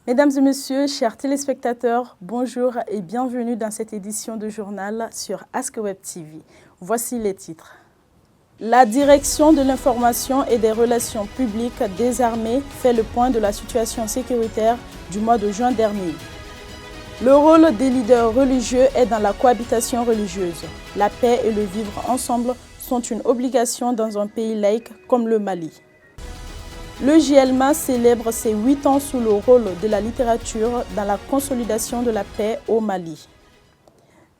Mesdames et messieurs, chers téléspectateurs, bonjour et bienvenue dans cette édition de journal sur Ask Web TV. Voici les titres. La direction de l'information et des relations publiques des armées fait le point de la situation sécuritaire du mois de juin dernier. Le rôle des leaders religieux est dans la cohabitation religieuse. La paix et le vivre ensemble sont une obligation dans un pays laïque comme le Mali. Le JLMA célèbre ses 8 ans sous le rôle de la littérature dans la consolidation de la paix au Mali.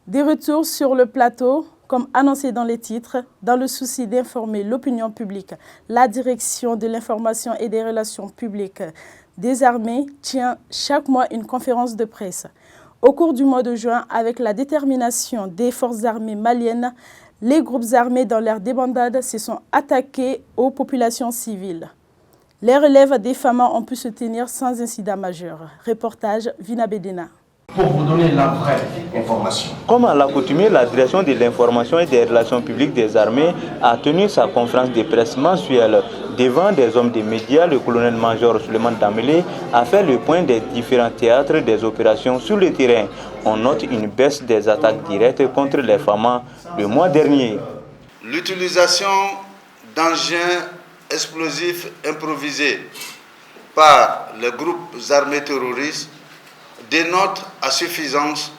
Des retours sur le plateau, comme annoncé dans les titres, dans le souci d'informer l'opinion publique, la direction de l'information et des relations publiques des armées tient chaque mois une conférence de presse. Au cours du mois de juin, avec la détermination des forces armées maliennes, les groupes armés dans leur débandade se sont attaqués aux populations civiles. Les relèves des FAMA ont pu se tenir sans incident majeur. Reportage Vina Bedena. Pour vous donner la vraie information. Comme à l'accoutumée, la direction de l'information et des relations publiques des armées a tenu sa conférence de presse mensuelle. Devant des hommes des médias, le colonel-major Suleiman Damele a fait le point des différents théâtres des opérations sur le terrain. On note une baisse des attaques directes contre les FAMA le mois dernier. L'utilisation d'engins explosifs improvisés par les groupes armés terroristes dénote à suffisance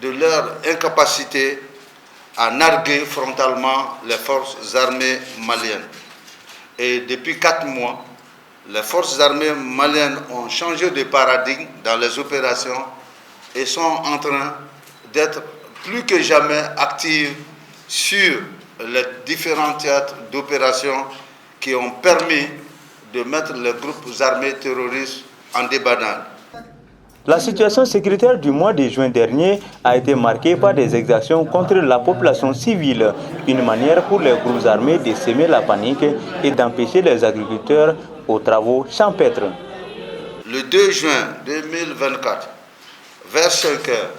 de leur incapacité à narguer frontalement les forces armées maliennes. Et depuis 4 mois, les forces armées maliennes ont changé de paradigme dans les opérations et sont en train d'être plus que jamais actives sur les différents théâtres d'opérations qui ont permis de mettre les groupes armés terroristes en débandade. La situation sécuritaire du mois de juin dernier a été marquée par des exactions contre la population civile, une manière pour les groupes armés de semer la panique et d'empêcher les agriculteurs aux travaux champêtres. Le 2 juin 2024, vers 5 heures,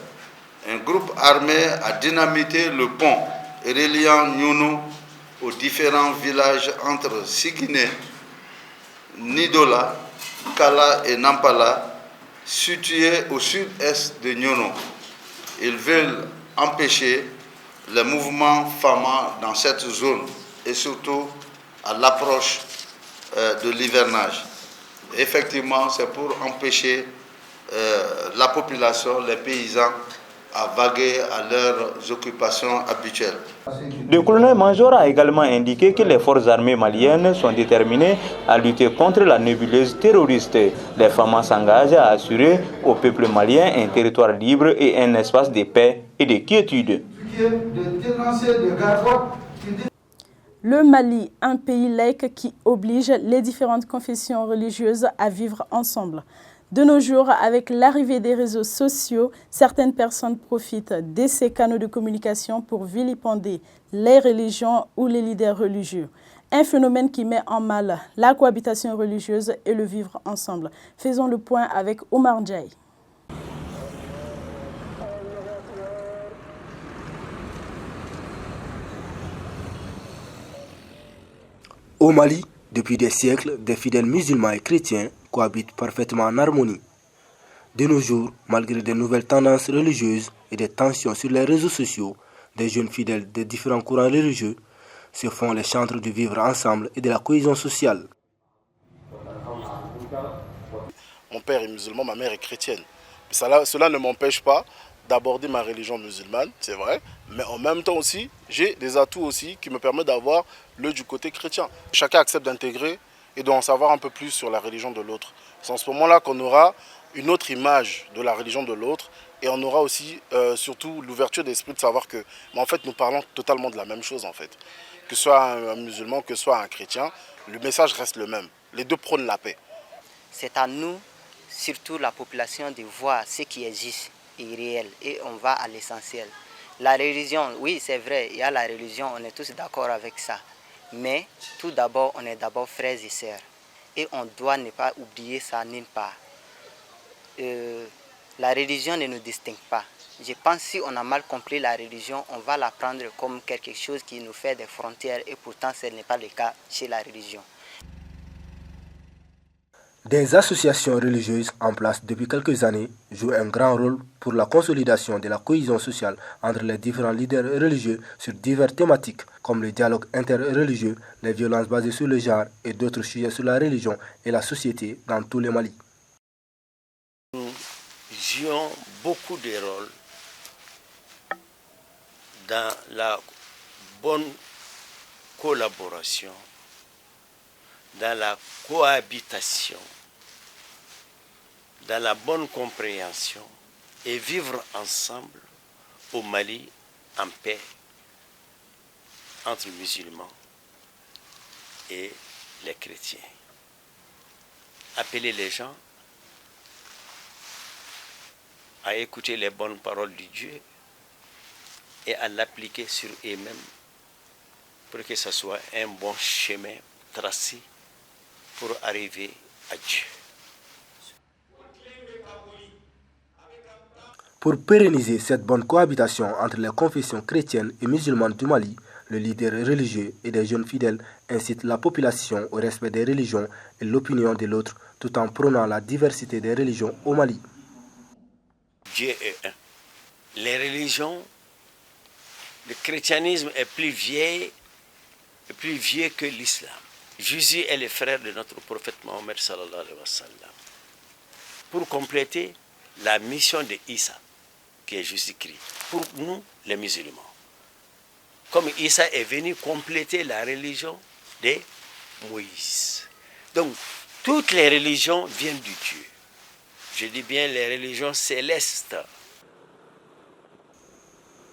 un groupe armé a dynamité le pont reliant Nyuno aux différents villages entre Siguiné, Nidola, Kala et Nampala, situés au sud-est de Nyono. Ils veulent empêcher les mouvements FAMA dans cette zone et surtout à l'approche de l'hivernage. Effectivement, c'est pour empêcher la population, les paysans, à vaguer à leurs occupations habituelles. Le colonel-major a également indiqué que les forces armées maliennes sont déterminées à lutter contre la nébuleuse terroriste. Les FAMA s'engagent à assurer au peuple malien un territoire libre et un espace de paix et de quiétude. Le Mali, un pays laïque qui oblige les différentes confessions religieuses à vivre ensemble. De nos jours, avec l'arrivée des réseaux sociaux, certaines personnes profitent de ces canaux de communication pour vilipender les religions ou les leaders religieux. Un phénomène qui met en mal la cohabitation religieuse et le vivre ensemble. Faisons le point avec Omar Ndiaye. Au Mali, depuis des siècles, des fidèles musulmans et chrétiens cohabitent parfaitement en harmonie. De nos jours, malgré de nouvelles tendances religieuses et des tensions sur les réseaux sociaux, des jeunes fidèles des différents courants religieux se font les chantres du vivre ensemble et de la cohésion sociale. Mon père est musulman, ma mère est chrétienne. Cela ne m'empêche pas d'aborder ma religion musulmane, c'est vrai, mais en même temps aussi, j'ai des atouts aussi qui me permettent d'avoir le du côté chrétien. Chacun accepte d'intégrer et d'en savoir un peu plus sur la religion de l'autre. C'est en ce moment-là qu'on aura une autre image de la religion de l'autre et on aura aussi surtout l'ouverture d'esprit de savoir que en fait, nous parlons totalement de la même chose en fait. Que ce soit un musulman, que ce soit un chrétien, le message reste le même. Les deux prônent la paix. C'est à nous, surtout la population, de voir ce qui est juste et réel et on va à l'essentiel. La religion, oui c'est vrai, il y a la religion, on est tous d'accord avec ça. Mais tout d'abord, on est d'abord frères et sœurs. Et on doit ne pas oublier ça nulle part. La religion ne nous distingue pas. Je pense que si on a mal compris la religion, on va la prendre comme quelque chose qui nous fait des frontières et pourtant ce n'est pas le cas chez la religion. Des associations religieuses en place depuis quelques années jouent un grand rôle pour la consolidation de la cohésion sociale entre les différents leaders religieux sur diverses thématiques comme le dialogue interreligieux, les violences basées sur le genre et d'autres sujets sur la religion et la société dans tout le Mali. Nous jouons beaucoup de rôles dans la bonne collaboration, dans la cohabitation, dans la bonne compréhension et vivre ensemble au Mali en paix entre musulmans et les chrétiens. Appeler les gens à écouter les bonnes paroles de Dieu et à l'appliquer sur eux-mêmes pour que ce soit un bon chemin tracé pour arriver à Dieu. Pour pérenniser cette bonne cohabitation entre les confessions chrétiennes et musulmanes du Mali, le leader religieux et des jeunes fidèles incitent la population au respect des religions et l'opinion de l'autre tout en prônant la diversité des religions au Mali. Dieu est un. Les religions, le christianisme est plus vieux que l'islam. Jésus est le frère de notre prophète Mohammed sallallahu alayhi wa sallam. Pour compléter la mission de Issa, qui est Jésus-Christ, pour nous les musulmans. Comme Issa est venu compléter la religion de Moïse. Donc, toutes les religions viennent du Dieu. Je dis bien les religions célestes.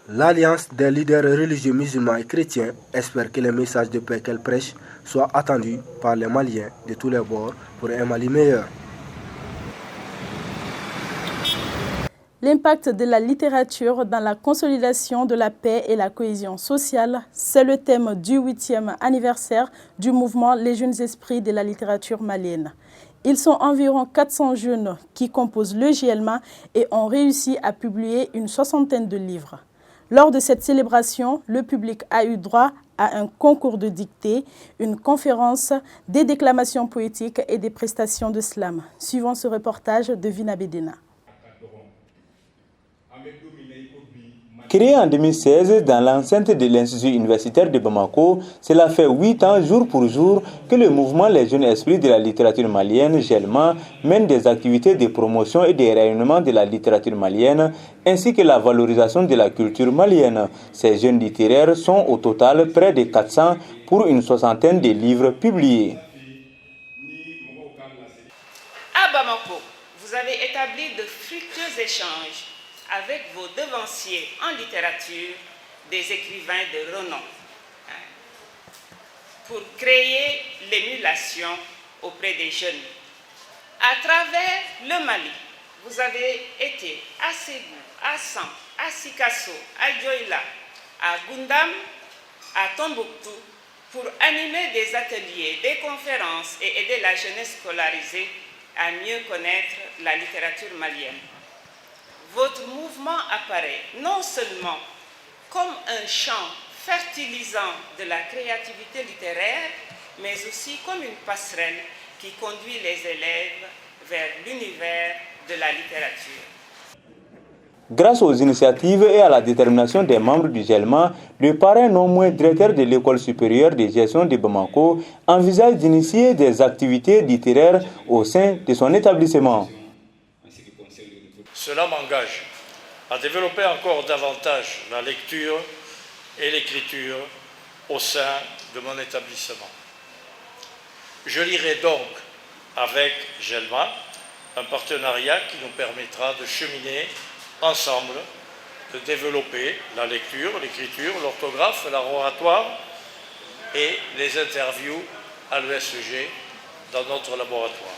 L'Alliance des leaders religieux musulmans et chrétiens espère que les messages de paix qu'elle prêche soient attendus par les Maliens de tous les bords pour un Mali meilleur. L'impact de la littérature dans la consolidation de la paix et la cohésion sociale, c'est le thème du 8e anniversaire du mouvement Les Jeunes Esprits de la littérature malienne. Ils sont environ 400 jeunes qui composent le JLMA et ont réussi à publier une soixantaine de livres. Lors de cette célébration, le public a eu droit à un concours de dictée, une conférence, des déclamations poétiques et des prestations de slam. Suivant ce reportage de Vina Bedena. Créé en 2016 dans l'enceinte de l'Institut universitaire de Bamako, cela fait 8 ans jour pour jour que le mouvement Les Jeunes Esprits de la littérature malienne, JELMA, mène des activités de promotion et de rayonnement de la littérature malienne, ainsi que la valorisation de la culture malienne. Ces jeunes littéraires sont au total près de 400 pour une soixantaine de livres publiés. À Bamako, vous avez établi de fructueux échanges avec vos devanciers en littérature, des écrivains de renom, pour créer l'émulation auprès des jeunes. À travers le Mali, vous avez été à Ségou, à San, à Sikasso, à Dioïla, à Gundam, à Tombouctou, pour animer des ateliers, des conférences et aider la jeunesse scolarisée à mieux connaître la littérature malienne. Votre mouvement apparaît non seulement comme un champ fertilisant de la créativité littéraire, mais aussi comme une passerelle qui conduit les élèves vers l'univers de la littérature. Grâce aux initiatives et à la détermination des membres du JELMA, le parrain non moins directeur de l'École supérieure de gestion de Bamako envisage d'initier des activités littéraires au sein de son établissement. Cela m'engage à développer encore davantage la lecture et l'écriture au sein de mon établissement. Je lirai donc avec JELMA un partenariat qui nous permettra de cheminer ensemble, de développer la lecture, l'écriture, l'orthographe, l'oratoire et les interviews à l'ESG dans notre laboratoire.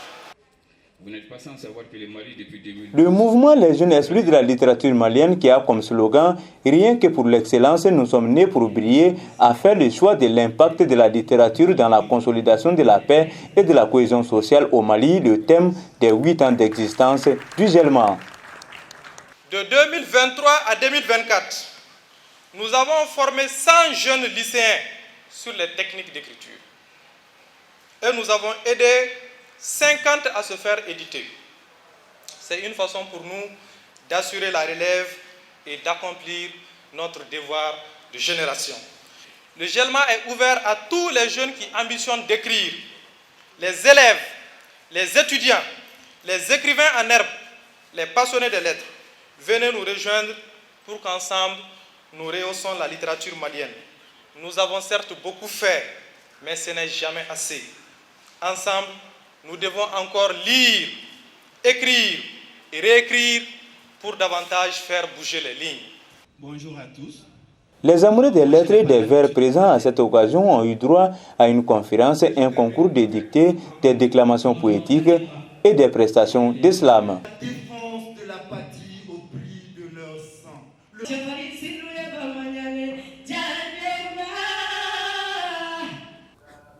Vous n'êtes pas sans savoir que le Mali, depuis 2012... Le mouvement Les Jeunes Esprits de la littérature malienne, qui a comme slogan « Rien que pour l'excellence, nous sommes nés pour briller », a fait le choix de l'impact de la littérature dans la consolidation de la paix et de la cohésion sociale au Mali, le thème des 8 ans d'existence du JELMA. De 2023 à 2024, nous avons formé 100 jeunes lycéens sur les techniques d'écriture. Et nous avons aidé 50 à se faire éditer. C'est une façon pour nous d'assurer la relève et d'accomplir notre devoir de génération. Le GELMA est ouvert à tous les jeunes qui ambitionnent d'écrire, les élèves, les étudiants, les écrivains en herbe, les passionnés de lettres. Venez nous rejoindre pour qu'ensemble, nous rehaussons la littérature malienne. Nous avons certes beaucoup fait, mais ce n'est jamais assez. Ensemble, nous devons encore lire, écrire et réécrire pour davantage faire bouger les lignes. Bonjour à tous. Les amoureux des lettres et des vers présents à cette occasion ont eu droit à une conférence, un concours de dictées, des déclamations poétiques et des prestations d'islam.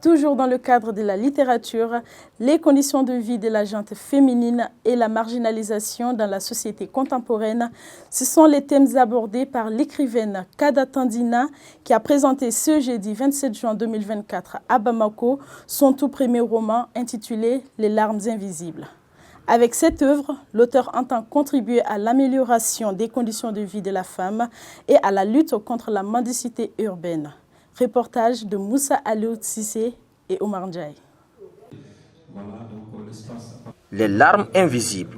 Toujours dans le cadre de la littérature, les conditions de vie de la gente féminine et la marginalisation dans la société contemporaine, ce sont les thèmes abordés par l'écrivaine Kada Tandina qui a présenté ce jeudi 27 juin 2024 à Bamako son tout premier roman intitulé « Les larmes invisibles ». Avec cette œuvre, l'auteur entend contribuer à l'amélioration des conditions de vie de la femme et à la lutte contre la mendicité urbaine. Reportage de Moussa Aliou Tsissé et Omar Ndiaye. Les larmes invisibles,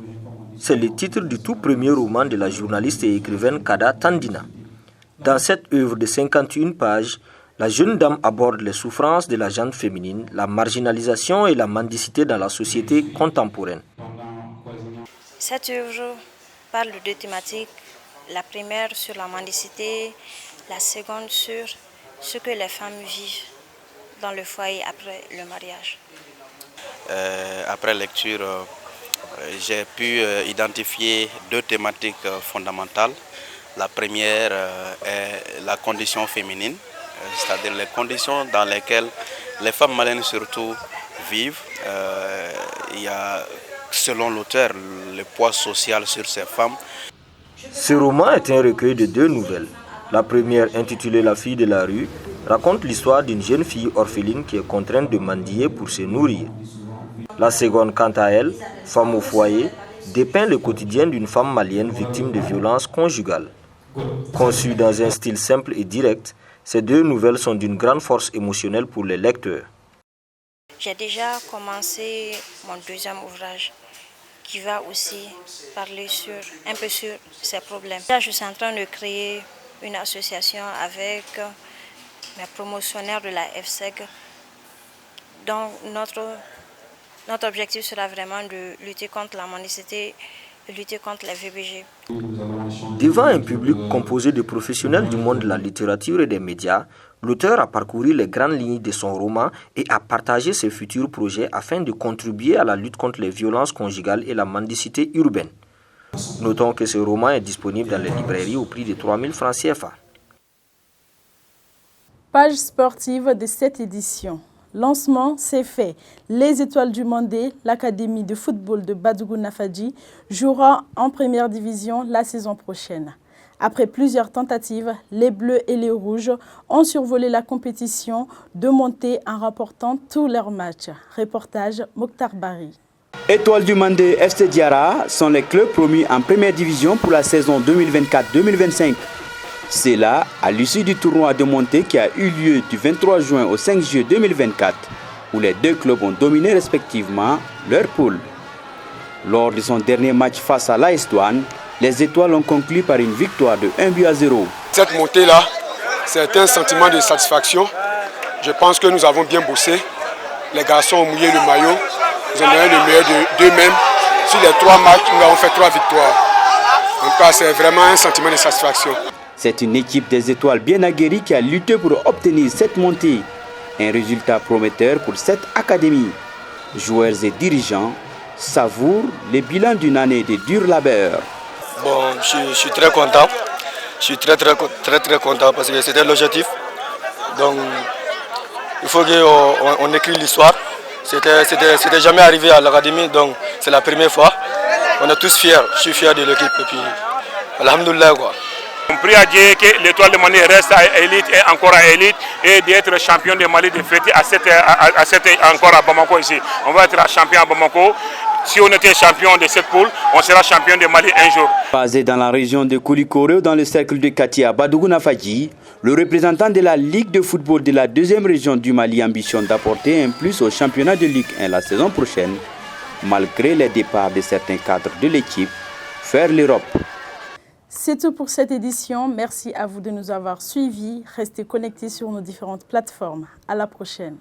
c'est le titre du tout premier roman de la journaliste et écrivaine Kada Tandina. Dans cette œuvre de 51 pages, la jeune dame aborde les souffrances de la gente féminine, la marginalisation et la mendicité dans la société contemporaine. Cette œuvre parle de deux thématiques, la première sur la mendicité, la seconde sur ce que les femmes vivent dans le foyer après le mariage. Après lecture, j'ai pu identifier deux thématiques fondamentales. La première est la condition féminine, c'est-à-dire les conditions dans lesquelles les femmes maliennes surtout vivent. Il y a, selon l'auteur, le poids social sur ces femmes. Ce roman est un recueil de deux nouvelles. La première, intitulée La fille de la rue, raconte l'histoire d'une jeune fille orpheline qui est contrainte de mendier pour se nourrir. La seconde, quant à elle, Femme au foyer, dépeint le quotidien d'une femme malienne victime de violences conjugales. Conçues dans un style simple et direct, ces deux nouvelles sont d'une grande force émotionnelle pour les lecteurs. J'ai déjà commencé mon deuxième ouvrage qui va aussi parler un peu sur ces problèmes. Là, je suis en train de créer une association avec mes promotionnaires de la FSEC. Donc notre objectif sera vraiment de lutter contre la mendicité et lutter contre les VBG. Devant un public composé de professionnels du monde de la littérature et des médias, l'auteur a parcouru les grandes lignes de son roman et a partagé ses futurs projets afin de contribuer à la lutte contre les violences conjugales et la mendicité urbaine. Notons que ce roman est disponible dans les librairies au prix de 3 000 francs CFA. Page sportive de cette édition. Lancement, c'est fait. Les Étoiles du Mandé, l'académie de football de Badougou Nafadji, jouera en première division la saison prochaine. Après plusieurs tentatives, les Bleus et les Rouges ont survolé la compétition de montée en remportant tous leurs matchs. Reportage Mokhtar Bari. Étoiles du Mandé FC Diara sont les clubs promus en première division pour la saison 2024-2025. C'est là, à l'issue du tournoi de montée qui a eu lieu du 23 juin au 5 juillet 2024, où les deux clubs ont dominé respectivement leur poule. Lors de son dernier match face à l'AS Douanes, les Étoiles ont conclu par une victoire de 1-0. Cette montée-là, c'est un sentiment de satisfaction. Je pense que nous avons bien bossé. Les garçons ont mouillé le maillot. Ils ont donné le meilleur d'eux-mêmes. Sur les 3 matchs, nous avons fait 3 victoires. En tout cas, c'est vraiment un sentiment de satisfaction. C'est une équipe des Étoiles bien aguerrie qui a lutté pour obtenir cette montée. Un résultat prometteur pour cette académie. Joueurs et dirigeants savourent le bilan d'une année de dur labeur. Bon, je suis très content. Je suis très content parce que c'était l'objectif. Donc, il faut qu'on écrit l'histoire. C'était jamais arrivé à l'académie, donc c'est la première fois. On est tous fiers. Je suis fier de l'équipe. Et puis, alhamdoulilah, quoi. On prie à Dieu que l'Étoile de Mali reste à élite et encore à élite et d'être champion de Mali de fêter encore à Bamako ici. On va être champion à Bamako. Si on était champion de cette poule, on sera champion de Mali un jour. Basé dans la région de Koulikoro, dans le cercle de Katia Badougouna Fadji, le représentant de la Ligue de football de la deuxième région du Mali ambitionne d'apporter un plus au championnat de Ligue 1 la saison prochaine, malgré les départs de certains cadres de l'équipe, faire l'Europe. C'est tout pour cette édition. Merci à vous de nous avoir suivis. Restez connectés sur nos différentes plateformes. À la prochaine.